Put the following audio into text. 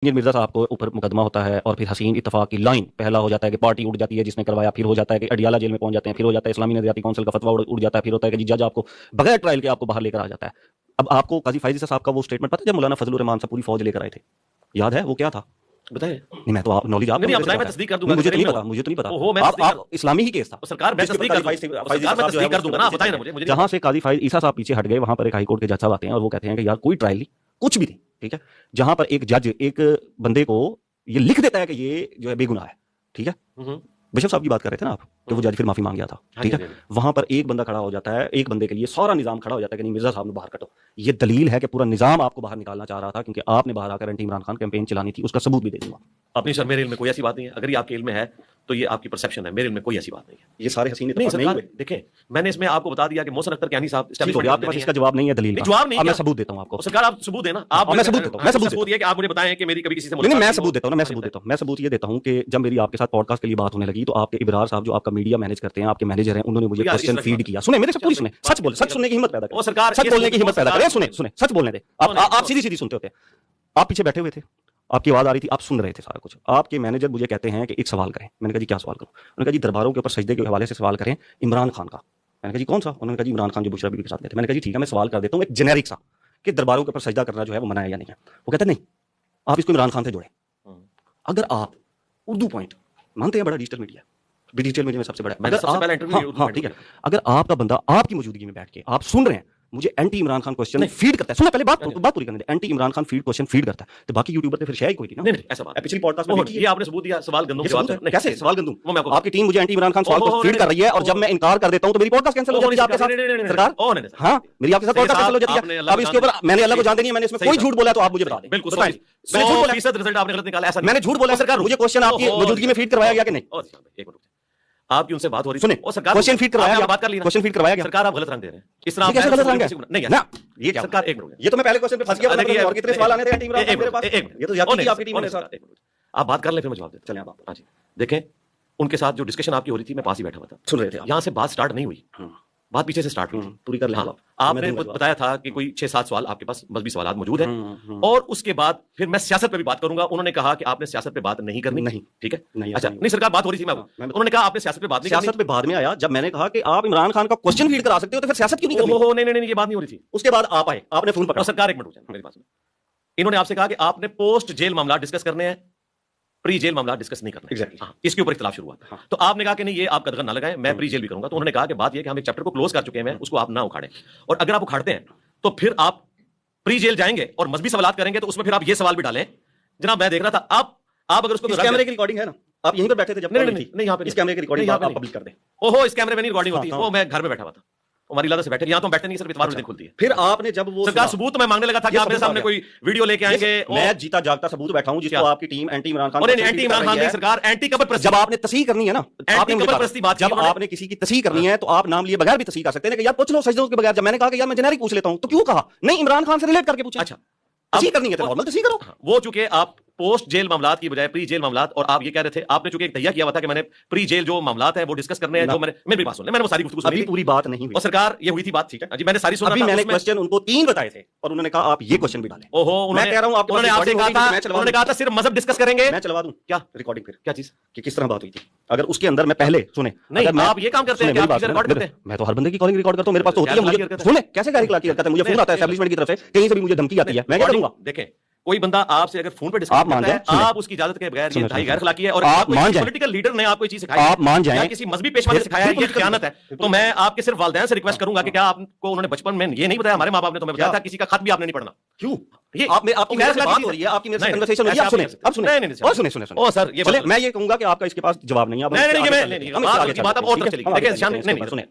Engineer Mirza साहब को ऊपर मुकदमा होता है और फिर हसीन इत्तफाक की लाइन पहला हो जाता है कि पार्टी उड़ जाती है जिसने करवाया, फिर हो जाता है कि अडियाला जेल में पहुंच जाते हैं, फिर हो जाता है इस्लामी नजरियाती काउंसिल का फतवा उड़ जाता है, फिर होता है कि जज आपको बगैर ट्रायल के आपको बाहर लेकर आ जाता है। अब आपको काजी फायजी साहब का वो स्टेटमेंट पता है जब मौलाना फजलुर रहमान साहब पूरी फौज लेकर आए थे, याद है वो क्या था? बताएं। नहीं मैं तो आप नॉलेज आप नहीं बताएं, मैं तस्दीक कर दूंगा। मुझे तो नहीं पता, मुझे तो नहीं पता। आप इस्लामी ही केस था सरकार, मैं तस्दीक कर दूंगा ना, बताएं ना मुझे। जहां से काजी फायज ईसा साहब पीछे हट गए वहां पर एक हाई कोर्ट के जज साहब आते हैं और वो कहते हैं कि यार कोई ट्रायल नहीं, कुछ भी नहीं, ठीक है। जहां पर एक जज एक बंदे को ये लिख देता है कि ये जो है बेगुनाह है, ठीक है। बिशप साहब की बात कर रहे थे ना आप, कि वो जज फिर माफी मांग गया था, ठीक है। वहां पर एक बंदा खड़ा हो जाता है, एक बंदे के लिए सारा निजाम खड़ा हो जाता है कि नहीं मिर्जा साहब ने बाहर कटो। ये दलील है कि पूरा निजाम आपको बाहर निकालना चाह रहा था क्योंकि आपने बाहर आकर एंटी इमरान खान कैंपेन चलानी थी। उसका सबूत भी दे दूंगा। अपनी सर मेरे इल्म में कोई ऐसी बात नहीं है, अगर ये आपके इल्म में है तो ये आपकी परसेप्शन है, मेरे इल्म में कोई ऐसी बात नहीं है। ये सारे हसीन नहीं सरकार, देखें मैंने इसमें आपको बता दिया कि मोहसिन अख्तर कैनी साहब, आपके पास इसका जवाब नहीं है, दलील जवाब नहीं, मैं सबूत देता हूं आपको। सरकार आप सबूत देना, आप मैं सबूत देता हूं, मैं सबूत है कि आप मुझे बताएं कि मेरी कभी किसी से नहीं, मैं सबूत देता हूं ना, मैं सबूत देता हूं। मैं सबूत ये देता हूं कि जब मेरी आपके साथ पॉडकास्ट के लिए बात होने लगी तो आपके इब्रार साहब जो आपका मीडिया मैनेज करते हैं, आपके मैनेजर हैं, उन्होंने मुझे क्वेश्चन फीड किया। सुने मेरे से पूरी सुने, सच बोले, सच सुनने की हिम्मत पैदा करें, सरकार सच बोलने की हिम्मत पैदा करें। सुने सुने, सच बोलने दे। आप सीधी सीधी सुनते होते, आप पीछे बैठे हुए थे, आपकी आवाज आ रही थी, आप सुन रहे थे सारा कुछ। आपके मैनेजर मुझे कहते हैं कि एक सवाल करें। मैंने कहा जी क्या सवाल करूं? उन्होंने कहा जी दरबारों के ऊपर सजदे के हवाले से सवाल करें इमरान खान का। मैंने कहा जी कौन सा? उन्होंने कहा जी इमरान खान जो बुशरा बीबी के साथ गए थे। मैंने कहा जी ठीक है, मैं सवाल कर देता हूं एक जेनेरिक सा कि दरबारों के ऊपर सजदा करना जो है वो मना है या नहीं है। वो कहते नहीं, आप इसको इमरान खान से जोड़ें। अगर आप उर्दू पॉइंट मानते हैं बड़ा डिजिटल मीडिया, डिजिटल मीडिया में सबसे बड़ा, हाँ ठीक है, अगर आपका बंदा आपकी मौजूदगी में बैठ के आप सुन रहे हैं मुझे anti Imran Khan question feed करता है, सुना पहले बात पूरी करने दे, anti Imran Khan feed question feed करता है तो बाकी यूट्यूबर पे फिर शेयर ही कोई नहीं। ऐसा बात पिछली पॉडकास्ट में ये आपने सबूत दिया, सवाल गंदू की बात है। कैसे सवाल गंदू? आपकी टीम मुझे एंटी इमरान खान सवाल को फीड कर रही है और जब मैं इनकार कर देता हूं तो मेरी पॉडकास्ट कैंसिल हो जाती है आपके साथ। सरकार हां, मेरी आपके साथ पॉडकास्ट कैंसिल हो जाती है। अब इसके ऊपर मैंने अल्लाह को जानते नहीं, मैंने इसमें कोई झूठ बोला तो आप मुझे बता दें। बिल्कुल मैंने झूठ बोला, रिजल्ट आपने गलत निकाला, ऐसा मैंने झूठ बोला सरकार? मुझे क्वेश्चन आपकी मौजूदगी में फीड करवाया गया कि नहीं? एक मिनट, आपकी उनसे बात हो रही सुने, सरकार क्वेश्चन फीड करवाया गया, बात कर ली, क्वेश्चन फीड करवाया गया। सरकार आप गलत रंग दे रहे हैं, इस तरह कैसे गलत रंग है? नहीं है ना, ये क्या सरकार? एक मिनट, ये तो मैं पहले क्वेश्चन पे फंस गया और कितने सवाल आने थे टीम मेरे पास। ये तो याद आपकी टीम ने सर, आप बात कर लें फिर मैं जवाब देता। चलें आप। हां जी, देखें उनके साथ जो डिस्कशन आपकी हो रही थी मैं पास ही बैठा हुआ था, सुन रहे थे। यहां से बात स्टार्ट नहीं हुई, बात पीछे से स्टार्ट हुई, पूरी कर लें। आपने बताया था कि कोई 6-7 सवाल आपके पास मजहबी सवाल मौजूद हैं और उसके बाद फिर मैं सियासत पे भी बात करूंगा। उन्होंने कहा कि आपने सियासत पे बात नहीं करनी। नहीं, ठीक है, नहीं, अच्छा नहीं सरकार बात हो रही थी, मैं उन्होंने कहा आपने सियासत पे बात नहीं करनी। सियासत पे बाद में आया जब मैंने कहा कि आप इमरान खान का क्वेश्चन फीड करा सकते हो तो फिर सियासत क्यों नहीं करनी? ओहो नहीं, ये बात नहीं हो रही थी। उसके बाद आप आए, आपने फोन पकड़ा। सरकार एक मिनट रुक जाए मेरी बात सुनो। इन्होंने आपसे कहा कि आपने पोस्ट जेल मामला डिस्कस करने हैं, प्री जेल मामला डिस्कस नहीं करना। एग्जैक्टली, इसके ऊपर इख्तिलाफ शुरू हुआ। तो आपने कहा कि नहीं ये आप कदगन ना लगाएं, मैं प्री जेल भी करूंगा। तो उन्होंने कहा कि बात ये कि हम एक चैप्टर को क्लोज कर चुके हैं, उसको आप ना उखाड़ें, और अगर आप उखाड़ते हैं तो फिर आप प्री जेल जाएंगे और मजहबी सवाल करेंगे तो उसमें फिर आप ये सवाल भी डालें। जनाब मैं देख रहा था, आप अगर उसको कैमरे की रिकॉर्डिंग है ना, आप यहीं पर बैठे थे जब? नहीं यहाँ पे इस कैमरे की रिकॉर्डिंग आप पब्लिक कर दें। ओहो, इस कैमरे में नहीं रिकॉर्डिंग होती, वो मैं घर में बैठा हुआ था, हमारी लादा से बैठे, यहाँ तो बैठते नहीं, सिर्फ इतवार दिन खुलती है। फिर आपने जब वो सरकार सबूत मैं मांगने लगा था कि आप मेरे सामने कोई वीडियो लेके आएंगे, मैं जीता जागता सबूत बैठा हूं जिसको आपकी टीम एंटी इमरान खान, और एंटी इमरान खान की सरकार एंटी कबर प्रस्ती, जब आपने तस्हीह करनी है ना, आपने कबर बात, जब आपने किसी की तस्हीह करनी है तो आप नाम लिए बगैर भी तस्हीह कर सकते हैं कि यार पूछ लो सजदों के बगैर। जब मैंने कहा कि यार मैं जेनेरिक पूछ लेता हूं तो क्यों कहा नहीं इमरान खान से रिलेट करके पूछा? अच्छा तस्हीह करनी है तो नॉर्मल तस्हीह करो। वो चूंकि आप पोस्ट जेल मामलात की बजाय प्री जेल मामलात, और आप ये कह रहे थे, आपने चूंकि एक तैयार किया हुआ था कि मैंने प्री जेल जो मामलात है वो डिस्कस करने हैं, जो मेरी बात सुन, मैंने वो सारी गुफ्तगू सुनी, पूरी बात नहीं हुई और सरकार ये हुई थी बात, ठीक है जी, मैंने सारी सुना था। मैंने क्वेश्चन उनको 3 बताए थे और उन्होंने कहा आप ये क्वेश्चन भी डालें। ओहो, मैं कह रहा हूं उन्होंने आपसे कहा था, उन्होंने कहा था सिर्फ मजहब डिस्कस करेंगे। मैं चलवा दूं क्या रिकॉर्डिंग? फिर क्या चीज कि किस तरह बात हुई थी? अगर उसके अंदर मैं पहले सुने, नहीं आप ये काम करते हैं कि आप चीजें रिकॉर्ड करते हैं? मैं तो हर बंदे की कॉलिंग रिकॉर्ड करता हूं, मेरे पास तो होती है। मुझे सुने कैसे गाली की करता है, मुझे फोन आता है एस्टैब्लिशमेंट की तरफ से, कहीं से भी मुझे धमकी आती है, मैं क्या करूंगा? देखें कोई बंदा आपसे अगर फोन पे डिस्कस करता है, आप उसकी इजाजत के बगैर, ये गैर अखलाकी है, और आप मान जाएं, पॉलिटिकल लीडर ने आपको ये चीज सिखाई, आप मान जाएं, किसी मजहबी पेशवा ने सिखाया है, ये खयानत है। तो मैं आपके सिर्फ वालिदैन से रिक्वेस्ट करूंगा कि क्या आपको उन्होंने बचपन में ये नहीं बताया, हमारे माँ बाप ने तुम्हें बताया था किसी का खत भी आपने नहीं पढ़ना? क्यों? ये आपकी मेरे से बात हो रही है, आपकी मेरे से कन्वर्सेशन हो रही है, आप सुने, अब सुने, नहीं सुने। ओ सर, ये मैं ये कहूंगा कि आपका इसके पास जवाब नहीं है। नहीं, बात अब और तक चलेगी। देखिए नहीं सुने,